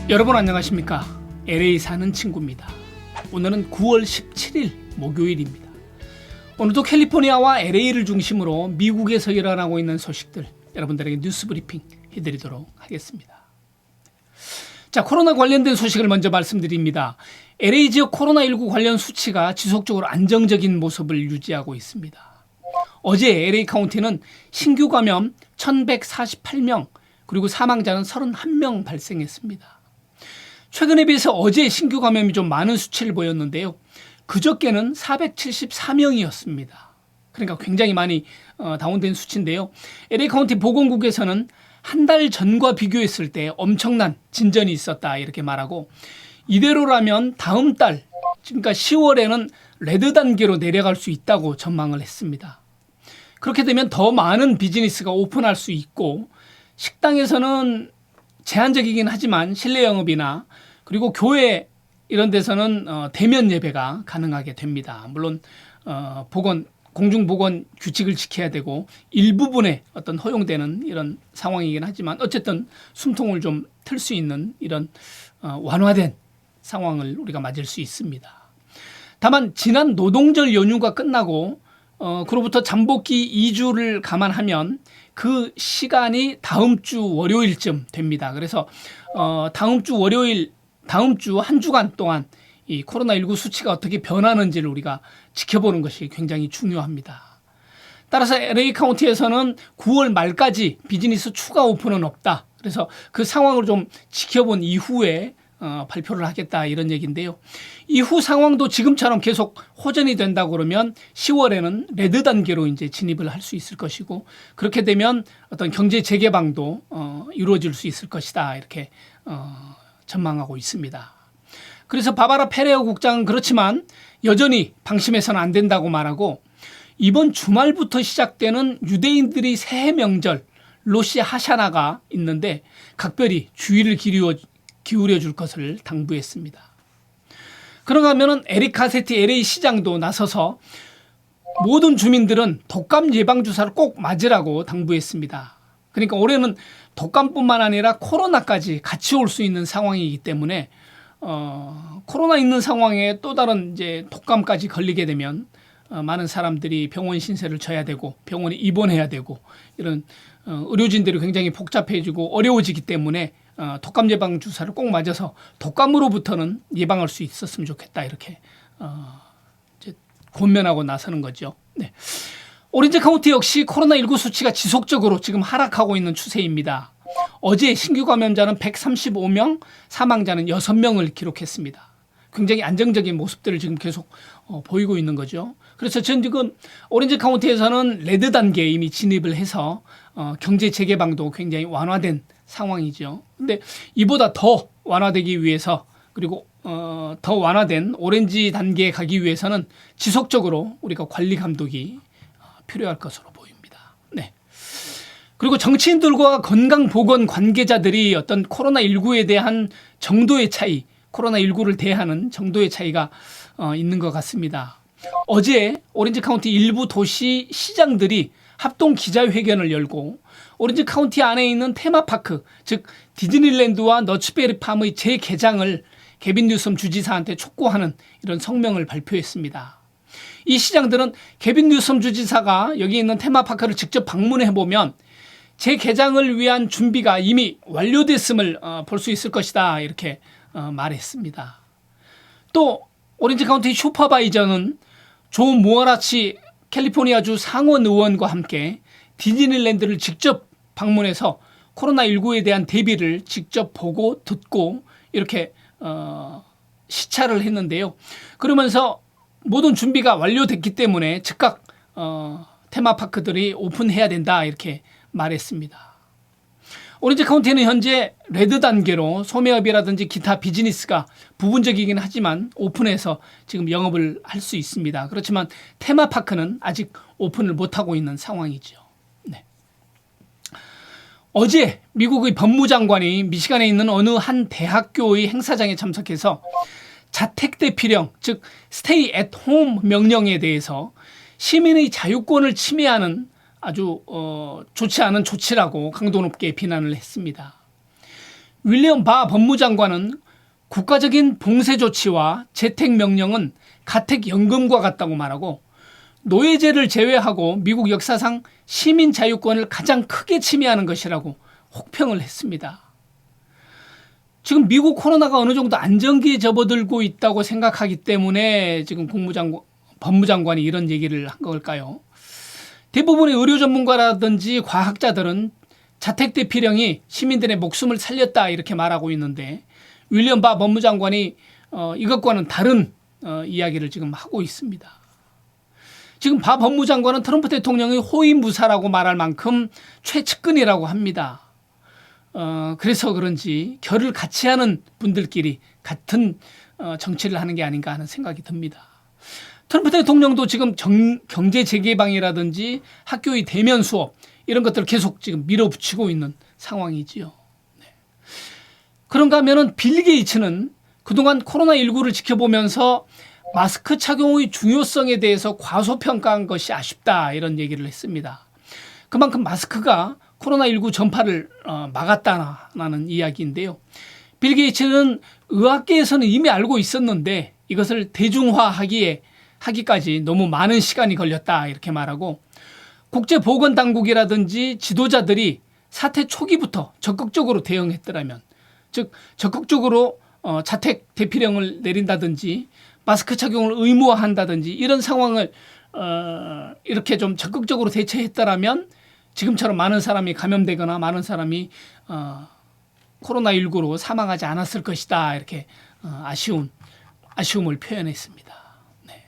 여러분 안녕하십니까? LA 사는 친구입니다. 오늘은 9월 17일 목요일입니다. 오늘도 캘리포니아와 LA를 중심으로 미국에서 일어나고 있는 소식들 여러분들에게 뉴스 브리핑 해드리도록 하겠습니다. 자, 코로나 관련된 소식을 먼저 말씀드립니다. LA 지역 코로나19 관련 수치가 지속적으로 안정적인 모습을 유지하고 있습니다. 어제 LA 카운티는 신규 감염 1148명 그리고 사망자는 31명 발생했습니다. 최근에 비해서 어제 신규 감염이 좀 많은 수치를 보였는데요. 그저께는 474명이었습니다. 그러니까 굉장히 많이 다운된 수치인데요. LA 카운티 보건국에서는 한 달 전과 비교했을 때 엄청난 진전이 있었다 이렇게 말하고, 이대로라면 다음 달 그러니까 10월에는 레드 단계로 내려갈 수 있다고 전망을 했습니다. 그렇게 되면 더 많은 비즈니스가 오픈할 수 있고, 식당에서는 제한적이긴 하지만 실내 영업이나 그리고 교회 이런 데서는 대면 예배가 가능하게 됩니다. 물론 공중보건 규칙을 지켜야 되고 일부분의 어떤 허용되는 이런 상황이긴 하지만 어쨌든 숨통을 좀 틀 수 있는 이런 완화된 상황을 우리가 맞을 수 있습니다. 다만 지난 노동절 연휴가 끝나고 그로부터 잠복기 2주를 감안하면 그 시간이 다음 주 월요일쯤 됩니다. 그래서 다음 주 월요일, 다음 주 한 주간 동안 이 코로나19 수치가 어떻게 변하는지를 우리가 지켜보는 것이 굉장히 중요합니다. 따라서 LA 카운티에서는 9월 말까지 비즈니스 추가 오픈은 없다. 그래서 그 상황을 좀 지켜본 이후에 발표를 하겠다 이런 얘기인데요. 이후 상황도 지금처럼 계속 호전이 된다 그러면 10월에는 레드 단계로 이제 진입을 할 수 있을 것이고, 그렇게 되면 어떤 경제 재개방도 이루어질 수 있을 것이다 이렇게 전망하고 있습니다. 그래서 바바라 페레오 국장은 그렇지만 여전히 방심해서는 안 된다고 말하고, 이번 주말부터 시작되는 유대인들이 새해 명절 로시 하샤나가 있는데 각별히 주의를 기울여 줄 것을 당부했습니다. 그런가 하면은 에릭 카세티 LA 시장도 나서서 모든 주민들은 독감 예방 주사를 꼭 맞으라고 당부했습니다. 그러니까 올해는 독감뿐만 아니라 코로나까지 같이 올 수 있는 상황이기 때문에 코로나 있는 상황에 또 다른 이제 독감까지 걸리게 되면 많은 사람들이 병원 신세를 져야 되고 병원에 입원해야 되고 이런 의료진들이 굉장히 복잡해지고 어려워지기 때문에 독감 예방 주사를 꼭 맞아서 독감으로부터는 예방할 수 있었으면 좋겠다 이렇게 이제 권면하고 나서는 거죠. 네. 오렌지 카운티 역시 코로나19 수치가 지속적으로 지금 하락하고 있는 추세입니다. 어제 신규 감염자는 135명, 사망자는 6명을 기록했습니다. 굉장히 안정적인 모습들을 지금 계속 보이고 있는 거죠. 그래서 전 지금 오렌지 카운티에서는 레드 단계에 이미 진입을 해서 경제 재개방도 굉장히 완화된 상황이죠. 근데 이보다 더 완화되기 위해서, 그리고 더 완화된 오렌지 단계에 가기 위해서는 지속적으로 우리가 관리 감독이 필요할 것으로 보입니다. 네. 그리고 정치인들과 건강보건 관계자들이 어떤 코로나19에 대한 정도의 차이, 코로나19를 대하는 정도의 차이가 있는 것 같습니다. 어제 오렌지 카운티 일부 도시 시장들이 합동 기자회견을 열고 오렌지 카운티 안에 있는 테마파크, 즉 디즈니랜드와 너츠베리 팜의 재개장을 개빈 뉴섬 주지사한테 촉구하는 이런 성명을 발표했습니다. 이 시장들은 개빈 뉴섬 주지사가 여기 있는 테마파크를 직접 방문해 보면 재개장을 위한 준비가 이미 완료됐음을 볼 수 있을 것이다 이렇게 말했습니다. 또 오렌지 카운티 슈퍼바이저는 조 모아라치 캘리포니아주 상원 의원과 함께 디즈니랜드를 직접 방문해서 코로나19에 대한 대비를 직접 보고 듣고 이렇게 시찰을 했는데요. 그러면서 모든 준비가 완료됐기 때문에 즉각 테마파크들이 오픈해야 된다 이렇게 말했습니다. 오렌지 카운티는 현재 레드 단계로 소매업이라든지 기타 비즈니스가 부분적이긴 하지만 오픈해서 지금 영업을 할 수 있습니다. 그렇지만 테마파크는 아직 오픈을 못하고 있는 상황이죠. 네. 어제 미국의 법무장관이 미시간에 있는 어느 한 대학교의 행사장에 참석해서 자택 대피령, 즉 스테이 앳 홈 명령에 대해서 시민의 자유권을 침해하는 아주 좋지 않은 조치라고 강도 높게 비난을 했습니다. 윌리엄 바 법무장관은 국가적인 봉쇄 조치와 재택 명령은 가택연금과 같다고 말하고 노예제를 제외하고 미국 역사상 시민 자유권을 가장 크게 침해하는 것이라고 혹평을 했습니다. 지금 미국 코로나가 어느 정도 안정기에 접어들고 있다고 생각하기 때문에 지금 법무장관이 이런 얘기를 한 걸까요? 대부분의 의료 전문가라든지 과학자들은 자택 대피령이 시민들의 목숨을 살렸다 이렇게 말하고 있는데 윌리엄 바 법무장관이 이것과는 다른 이야기를 지금 하고 있습니다. 지금 바 법무장관은 트럼프 대통령의 호위무사라고 말할 만큼 최측근이라고 합니다. 그래서 그런지 결을 같이 하는 분들끼리 같은 정치를 하는 게 아닌가 하는 생각이 듭니다. 트럼프 대통령도 지금 경제 재개방이라든지 학교의 대면 수업 이런 것들을 계속 지금 밀어붙이고 있는 상황이지요. 네. 그런가 하면은 빌 게이츠는 그동안 코로나19를 지켜보면서 마스크 착용의 중요성에 대해서 과소평가한 것이 아쉽다 이런 얘기를 했습니다. 그만큼 마스크가 코로나19 전파를 막았다는 이야기인데요. 빌 게이츠는 의학계에서는 이미 알고 있었는데 이것을 대중화하기까지 너무 많은 시간이 걸렸다 이렇게 말하고 국제보건당국이라든지 지도자들이 사태 초기부터 적극적으로 대응했더라면 즉 적극적으로 자택 대피령을 내린다든지 마스크 착용을 의무화한다든지 이런 상황을 이렇게 좀 적극적으로 대처했더라면 지금처럼 많은 사람이 감염되거나 많은 사람이 코로나19로 사망하지 않았을 것이다 이렇게 아쉬움을 표현했습니다. 네.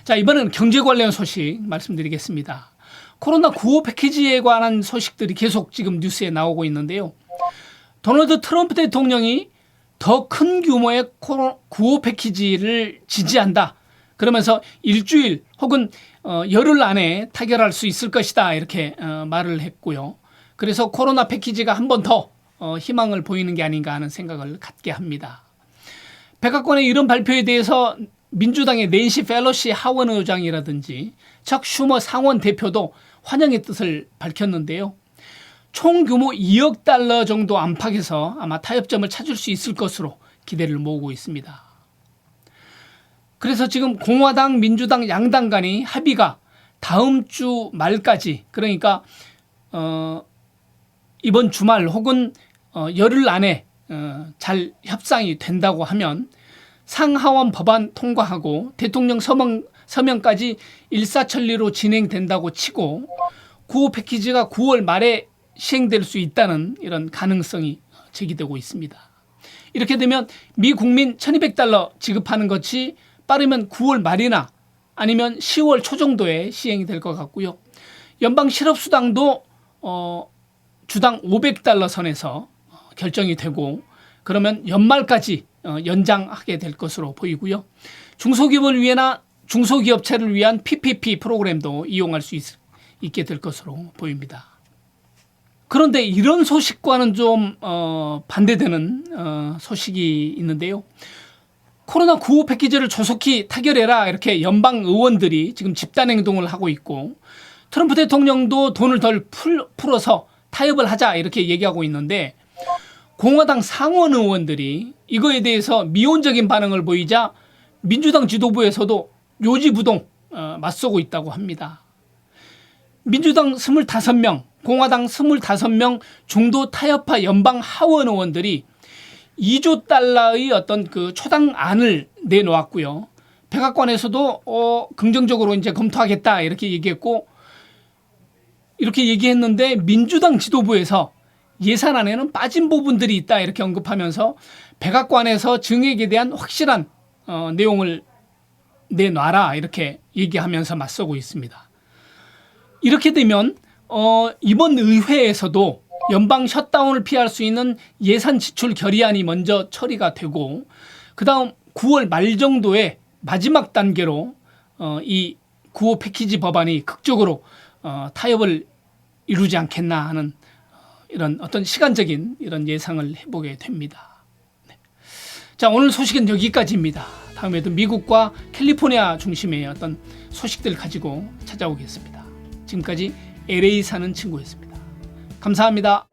자, 이번에는 경제 관련 소식 말씀드리겠습니다. 코로나 구호 패키지에 관한 소식들이 계속 지금 뉴스에 나오고 있는데요. 도널드 트럼프 대통령이 더 큰 규모의 구호 패키지를 지지한다. 그러면서 일주일 혹은 열흘 안에 타결할 수 있을 것이다. 이렇게 말을 했고요. 그래서 코로나 패키지가 한 번 더 희망을 보이는 게 아닌가 하는 생각을 갖게 합니다. 백악관의 이런 발표에 대해서 민주당의 낸시 펠로시 하원 의장이라든지 척 슈머 상원 대표도 환영의 뜻을 밝혔는데요. 총 규모 2억 달러 정도 안팎에서 아마 타협점을 찾을 수 있을 것으로 기대를 모으고 있습니다. 그래서 지금 공화당, 민주당 양당 간의 합의가 다음 주 말까지 그러니까 이번 주말 혹은 열흘 안에 잘 협상이 된다고 하면 상하원 법안 통과하고 대통령 서명까지 일사천리로 진행된다고 치고 구호 패키지가 9월 말에 시행될 수 있다는 이런 가능성이 제기되고 있습니다. 이렇게 되면 미 국민 1,200달러 지급하는 것이 빠르면 9월 말이나 아니면 10월 초 정도에 시행이 될 것 같고요. 연방 실업수당도 주당 500달러 선에서 결정이 되고 그러면 연말까지 연장하게 될 것으로 보이고요. 중소기업체를 위한 PPP 프로그램도 이용할 수 있게 될 것으로 보입니다. 그런데 이런 소식과는 좀 반대되는 소식이 있는데요. 코로나 구호 패키지를 조속히 타결해라 이렇게 연방 의원들이 지금 집단행동을 하고 있고 트럼프 대통령도 돈을 덜 풀어서 타협을 하자 이렇게 얘기하고 있는데 공화당 상원 의원들이 이거에 대해서 미온적인 반응을 보이자 민주당 지도부에서도 요지부동 맞서고 있다고 합니다. 민주당 25명, 공화당 25명 중도 타협파 연방 하원 의원들이 2조 달러의 어떤 그 초당안을 내놓았고요. 백악관에서도 긍정적으로 이제 검토하겠다 이렇게 얘기했고 이렇게 얘기했는데 민주당 지도부에서 예산안에는 빠진 부분들이 있다 이렇게 언급하면서 백악관에서 증액에 대한 확실한 내용을 내놔라 이렇게 얘기하면서 맞서고 있습니다. 이렇게 되면 이번 의회에서도 연방 셧다운을 피할 수 있는 예산 지출 결의안이 먼저 처리가 되고 그다음 9월 말 정도에 마지막 단계로 이 구호 패키지 법안이 극적으로 타협을 이루지 않겠나 하는 이런 어떤 시간적인 이런 예상을 해보게 됩니다. 네. 자, 오늘 소식은 여기까지입니다. 다음에도 미국과 캘리포니아 중심의 어떤 소식들 가지고 찾아오겠습니다. 지금까지 LA 사는 친구였습니다. 감사합니다.